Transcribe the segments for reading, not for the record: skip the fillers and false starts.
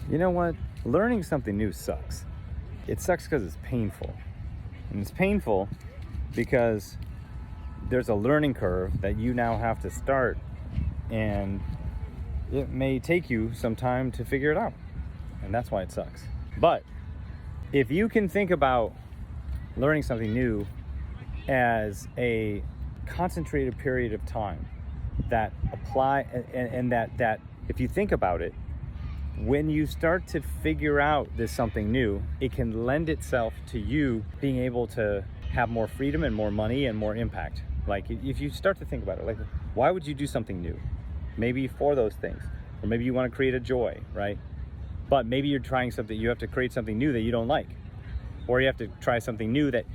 You know what? Learning something new sucks. It sucks because it's painful. And it's painful because there's a learning curve that you now have to start, and it may take you some time to figure it out. And that's why it sucks. But if you can think about learning something new as a concentrated period of time that apply and that if you think about it, when you start to figure out this something new, it can lend itself to you being able to have more freedom and more money and more impact. Like if you start to think about it, like why would you do something new? Maybe for those things, or maybe you want to create a joy, right? But maybe you're trying something, you have to create something new that you don't like, or you have to try something new that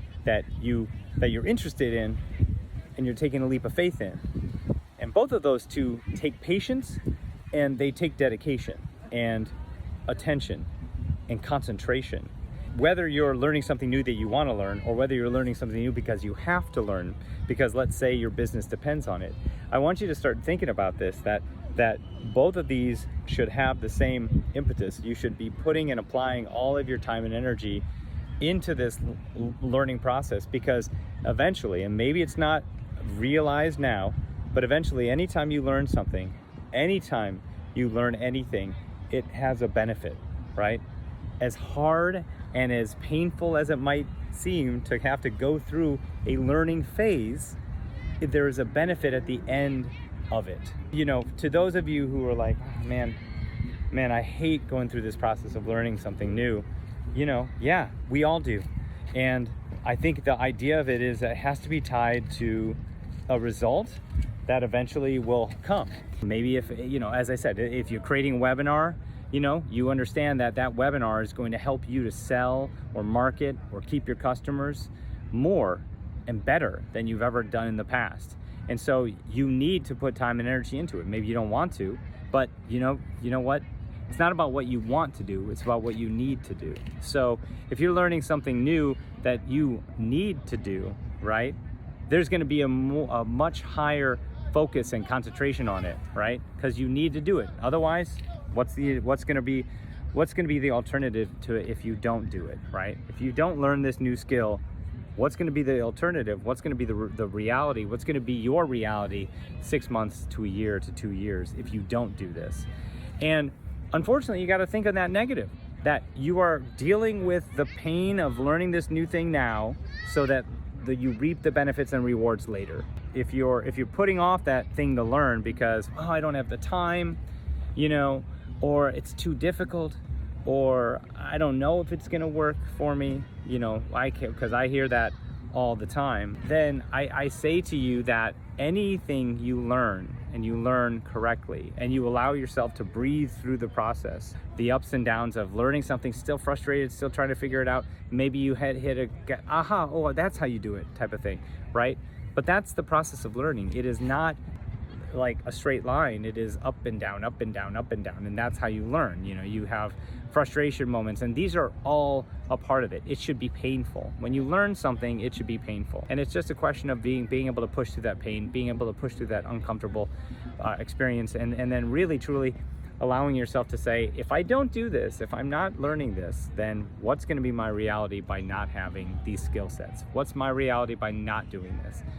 you're interested in and you're taking a leap of faith in. And both of those two take patience, and they take dedication and attention and concentration. Whether you're learning something new that you want to learn, or whether you're learning something new because you have to learn, because let's say your business depends on it, I want you to start thinking about this, that both of these should have the same impetus. You should be putting and applying all of your time and energy into this learning process, because eventually, and maybe it's not realized now, but eventually anytime you learn something, anytime you learn anything, it has a benefit, right? As hard and as painful as it might seem to have to go through a learning phase, there is a benefit at the end of it. You know, to those of you who are like, oh, man, I hate going through this process of learning something new. You know, yeah, we all do. And I think the idea of it is that it has to be tied to a result that eventually will come. Maybe if, you know, as I said, if you're creating a webinar, you know, you understand that that webinar is going to help you to sell or market or keep your customers more and better than you've ever done in the past. And so you need to put time and energy into it. Maybe you don't want to, but you know what? It's not about what you want to do, it's about what you need to do. So if you're learning something new that you need to do, right? There's going to be a much higher focus and concentration on it, right? Because you need to do it. Otherwise, what's going to be the alternative to it if you don't do it, right? If you don't learn this new skill, what's going to be the alternative? What's going to be the reality? What's going to be your reality 6 months to a year to 2 years if you don't do this? And unfortunately, you got to think of that negative, that you are dealing with the pain of learning this new thing now so that you reap the benefits and rewards later. If you're putting off that thing to learn because, oh, I don't have the time, you know, or it's too difficult, or I don't know if it's going to work for me, you know, because I hear that all the time, then I say to you that anything you learn, and you learn correctly, and you allow yourself to breathe through the process, the ups and downs of learning something, still frustrated, still trying to figure it out, maybe you hit a aha, oh, that's how you do it type of thing, right? But that's the process of learning. It is not like a straight line. It is up and down, up and down, up and down, and that's how you learn. You know, you have frustration moments, and these are all a part of it. It should be painful. When you learn something, it should be painful, and it's just a question of being able to push through that pain, being able to push through that uncomfortable experience, and then really truly allowing yourself to say, if I don't do this, if I'm not learning this, then what's going to be my reality by not having these skill sets? What's my reality by not doing this?